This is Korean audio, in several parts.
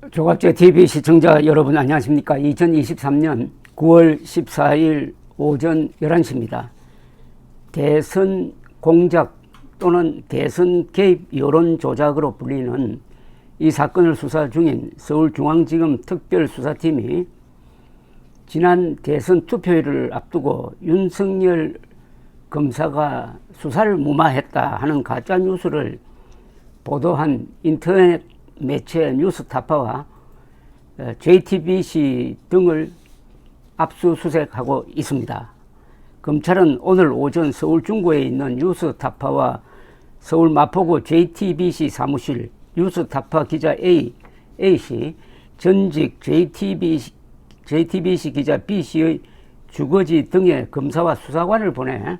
조갑제 TV 시청자 여러분 안녕하십니까. 2023년 9월 14일 오전 11시입니다. 대선 공작 또는 대선 개입 여론 조작으로 불리는 이 사건을 수사 중인 서울중앙지검 특별수사팀이 지난 대선 투표일을 앞두고 윤석열 검사가 수사를 무마했다 하는 가짜뉴스를 보도한 인터넷 매체 뉴스타파와 JTBC 등을 압수수색하고 있습니다. 검찰은 오늘 오전 서울 중구에 있는 뉴스타파와 서울 마포구 JTBC 사무실 뉴스타파 기자 A씨, 전직 JTBC 기자 B씨의 주거지 등의 검사와 수사관을 보내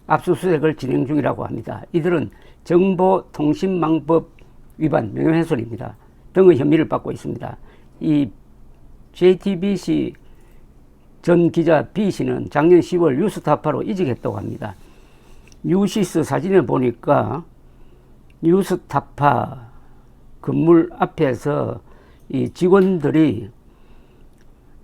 압수수색을 진행 중이라고 합니다. 이들은 정보통신망법 위반, 명예훼손입니다. 등의 혐의를 받고 있습니다. 이 JTBC 전 기자 B씨는 작년 10월 뉴스타파로 이직했다고 합니다. 뉴시스 사진에 보니까 뉴스타파 건물 앞에서 이 직원들이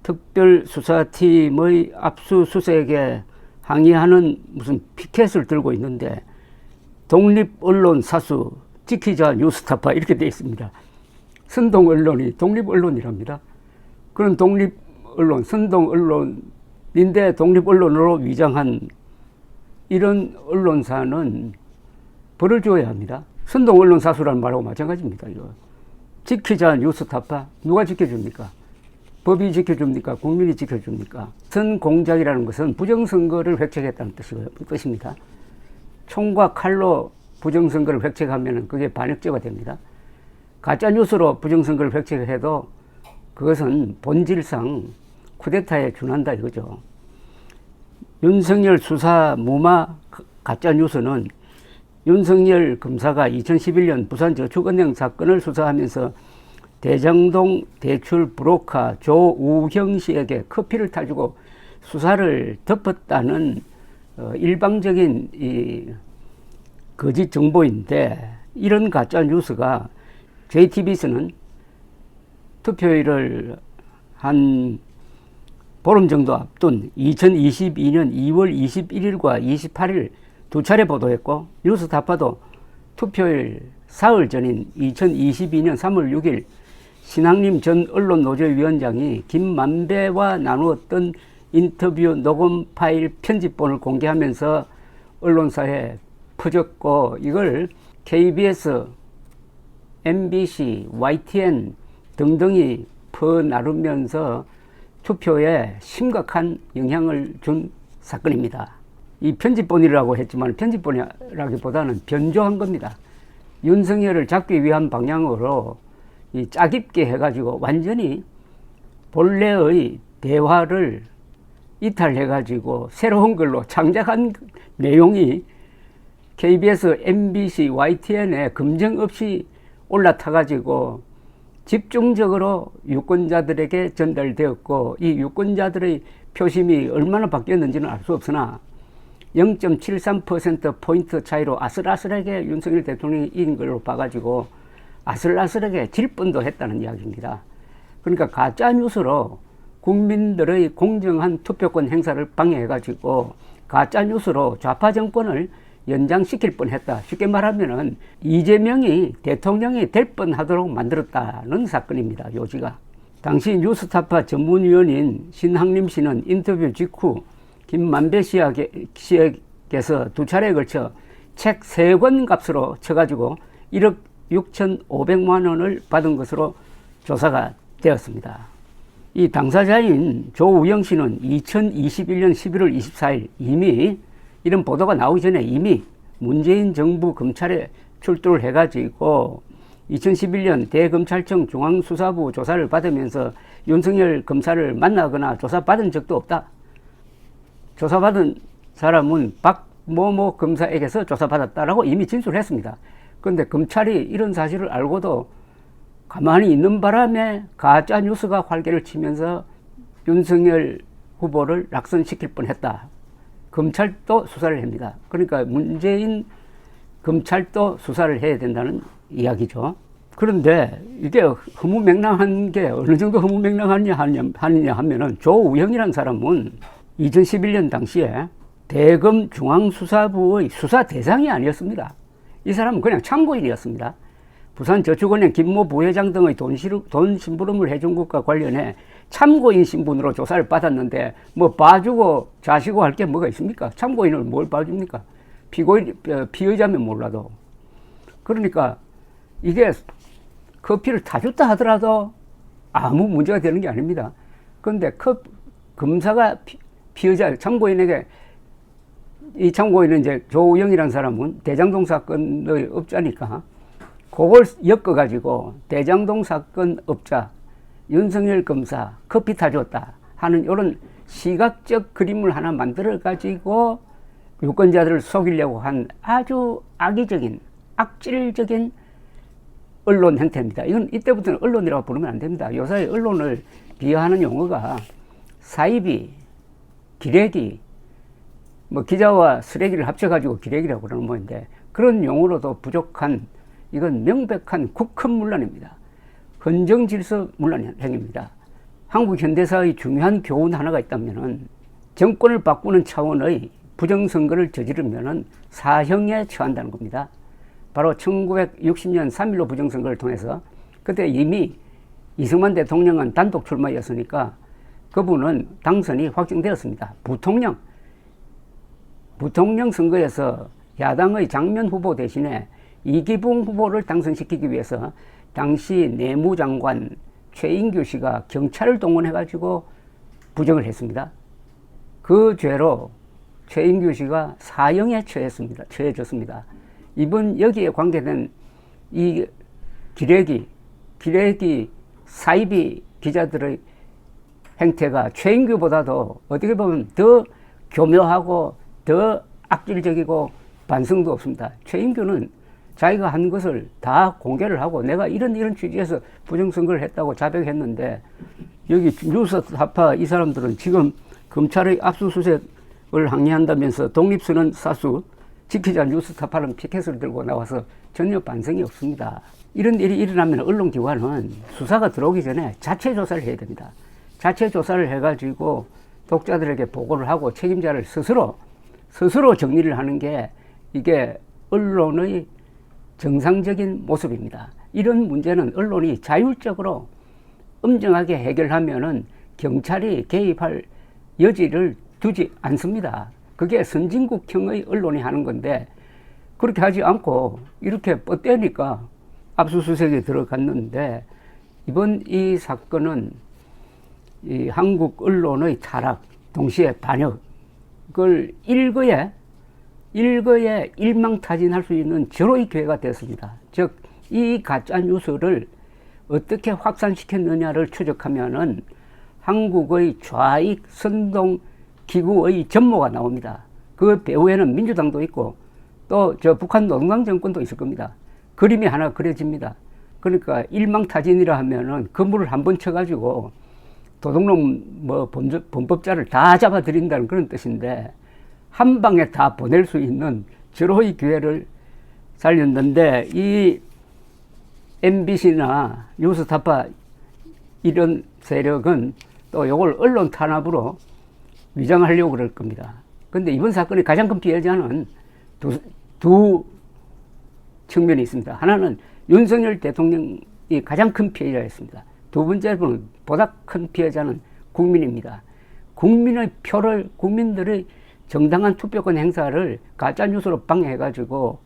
특별수사팀의 압수수색에 항의하는 무슨 피켓을 들고 있는데 독립언론 사수 지키자 뉴스타파 이렇게 되어 있습니다. 선동언론이 독립언론이랍니다. 그런 독립언론, 선동언론인데 독립언론으로 위장한 이런 언론사는 벌을 줘야 합니다. 선동언론 사수라는 말하고 마찬가지입니다. 이거. 지키자 뉴스타파 누가 지켜줍니까? 법이 지켜줍니까? 국민이 지켜줍니까? 선공작이라는 것은 부정선거를 획책했다는 뜻입니다. 총과 칼로 부정선거를 획책하면 그게 반역죄가 됩니다. 가짜뉴스로 부정선거를 획책해도 그것은 본질상 쿠데타에 준한다 이거죠. 윤석열 수사 무마 가짜뉴스는 윤석열 검사가 2011년 부산저축은행 사건을 수사하면서 대장동 대출 브로커 조우형 씨에게 커피를 타주고 수사를 덮었다는 일방적인 이 거짓 정보인데, 이런 가짜 뉴스가 JTBC는 투표일을 한 보름 정도 앞둔 2022년 2월 21일과 28일 두 차례 보도했고, 뉴스타파도 투표일 사흘 전인 2022년 3월 6일 신학림 전 언론노조위원장이 김만배와 나누었던 인터뷰 녹음 파일 편집본을 공개하면서 언론사에 퍼졌고, 이걸 KBS, MBC, YTN 등등이 퍼나르면서 투표에 심각한 영향을 준 사건입니다. 이 편집본이라고 했지만 편집본이라기보다는 변조한 겁니다. 윤석열을 잡기 위한 방향으로 이 짜깁게 해가지고 완전히 본래의 대화를 이탈해가지고 새로운 걸로 창작한 내용이 KBS, MBC, YTN에 검증 없이 올라타가지고 집중적으로 유권자들에게 전달되었고, 이 유권자들의 표심이 얼마나 바뀌었는지는 알 수 없으나 0.73%포인트 차이로 아슬아슬하게 윤석열 대통령이 이긴 걸로 봐가지고 아슬아슬하게 질 뻔도 했다는 이야기입니다. 그러니까 가짜뉴스로 국민들의 공정한 투표권 행사를 방해해가지고 가짜뉴스로 좌파 정권을 연장시킬 뻔했다. 쉽게 말하면은 이재명이 대통령이 될 뻔하도록 만들었다는 사건입니다. 요지가. 당시 뉴스타파 전문위원인 신학림 씨는 인터뷰 직후 김만배 씨에게서 두 차례에 걸쳐 책 3권 값으로 쳐가지고 1억 6,500만 원을 받은 것으로 조사가 되었습니다. 이 당사자인 조우영 씨는 2021년 11월 24일 이미 이런 보도가 나오기 전에 이미 문재인 정부 검찰에 출두를 해가지고 2011년 대검찰청 중앙수사부 조사를 받으면서 윤석열 검사를 만나거나 조사받은 적도 없다. 조사받은 사람은 박某某검사에게서 조사받았다라고 이미 진술했습니다. 그런데 검찰이 이런 사실을 알고도 가만히 있는 바람에 가짜 뉴스가 활개를 치면서 윤석열 후보를 낙선시킬 뻔했다. 검찰도 수사를 합니다. 그러니까 문재인 검찰도 수사를 해야 된다는 이야기죠. 그런데 이게 허무맹랑한 게 어느 정도 허무맹랑하냐 하면은 조우영이라는 사람은 2011년 당시에 대검 중앙수사부의 수사 대상이 아니었습니다. 이 사람은 그냥 참고인이었습니다. 부산저축은행 김모 부회장 등의 돈 심부름을 해준 것과 관련해 참고인 신분으로 조사를 받았는데 뭐 봐주고 자시고 할 게 뭐가 있습니까? 참고인을 뭘 봐줍니까? 피의자면 몰라도. 그러니까 이게 커피를 타줬다 하더라도 아무 문제가 되는 게 아닙니다. 그런데 검사가 피의자 참고인에게, 이 참고인은 이제 조우영이라는 사람은 대장동 사건의 업자니까 그걸 엮어가지고 대장동 사건 업자 윤석열 검사 커피 타줬다 하는 이런 시각적 그림을 하나 만들어가지고 유권자들을 속이려고 한 아주 악의적인 악질적인 언론 행태입니다. 이건 이때부터는 언론이라고 부르면 안 됩니다. 요새 언론을 비하하는 용어가 사이비, 기레기, 뭐 기자와 쓰레기를 합쳐가지고 기레기라고 그러는 모인데, 그런 용어로도 부족한, 이건 명백한 국헌문란입니다. 헌정질서문란 행위입니다. 한국 현대사의 중요한 교훈 하나가 있다면은 정권을 바꾸는 차원의 부정선거를 저지르면은 사형에 처한다는 겁니다. 바로 1960년 3.15 부정선거를 통해서, 그때 이미 이승만 대통령은 단독 출마였으니까 그분은 당선이 확정되었습니다. 부통령 선거에서 야당의 장면 후보 대신에 이기붕 후보를 당선시키기 위해서 당시 내무장관 최인규 씨가 경찰을 동원해가지고 부정을 했습니다. 그 죄로 최인규 씨가 사형에 처해졌습니다. 이번 여기에 관계된 이 기레기 사이비 기자들의 행태가 최인규보다도 어떻게 보면 더 교묘하고 더 악질적이고 반성도 없습니다. 최인규는 자기가 한 것을 다 공개를 하고 내가 이런 취지에서 부정선거를 했다고 자백했는데, 여기 뉴스타파 이 사람들은 지금 검찰의 압수수색을 항의한다면서 독립선언 사수 지키자 뉴스타파는 피켓을 들고 나와서 전혀 반성이 없습니다. 이런 일이 일어나면 언론기관은 수사가 들어오기 전에 자체 조사를 해야 됩니다. 자체 조사를 해가지고 독자들에게 보고를 하고 책임자를 스스로 정리를 하는 게 이게 언론의 정상적인 모습입니다. 이런 문제는 언론이 자율적으로 엄정하게 해결하면은 경찰이 개입할 여지를 두지 않습니다. 그게 선진국형의 언론이 하는 건데, 그렇게 하지 않고 이렇게 뻗대니까 압수수색에 들어갔는데, 이번 이 사건은 이 한국 언론의 타락, 동시에 반역을 일거에 일망타진할 수 있는 절호의 기회가 됐습니다. 즉, 이 가짜 뉴스를 어떻게 확산시켰느냐를 추적하면은 한국의 좌익 선동 기구의 전모가 나옵니다. 그 배후에는 민주당도 있고 또 저 북한 노동당 정권도 있을 겁니다. 그림이 하나 그려집니다. 그러니까 일망타진이라 하면은 그물을 한번 쳐가지고 도둑놈 뭐 범법자를 다 잡아들인다는 그런 뜻인데, 한 방에 다 보낼 수 있는 절호의 기회를 살렸는데, 이 MBC나 뉴스타파 이런 세력은 또 이걸 언론 탄압으로 위장하려고 그럴 겁니다. 그런데 이번 사건의 가장 큰 피해자는 두 측면이 있습니다. 하나는 윤석열 대통령이 가장 큰 피해자였습니다. 두 번째로는 보다 큰 피해자는 국민입니다. 국민의 표를, 국민들의 정당한 투표권 행사를 가짜뉴스로 방해해가지고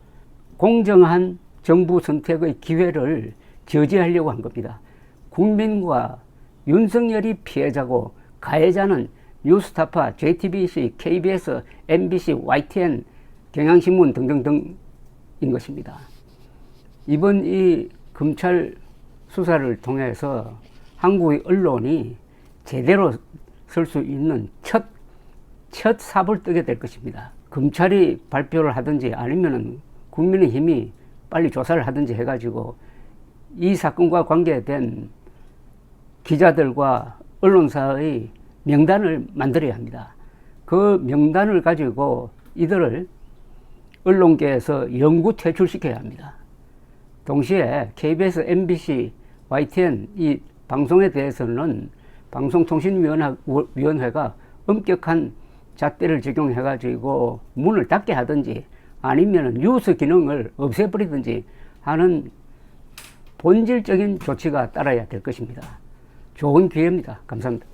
공정한 정부 선택의 기회를 저지하려고 한 겁니다. 국민과 윤석열이 피해자고 가해자는 뉴스타파, JTBC, KBS, MBC, YTN, 경향신문 등등등인 것입니다. 이번 이 검찰 수사를 통해서 한국의 언론이 제대로 설 수 있는 첫 삽을 뜨게 될 것입니다. 검찰이 발표를 하든지 아니면은 국민의힘이 빨리 조사를 하든지 해가지고 이 사건과 관계된 기자들과 언론사의 명단을 만들어야 합니다. 그 명단을 가지고 이들을 언론계에서 영구 퇴출시켜야 합니다. 동시에 KBS, MBC, YTN 이 방송에 대해서는 방송통신위원회가 엄격한 잣대를 적용해가지고 문을 닫게 하든지 아니면 뉴스 기능을 없애버리든지 하는 본질적인 조치가 따라야 될 것입니다. 좋은 기회입니다. 감사합니다.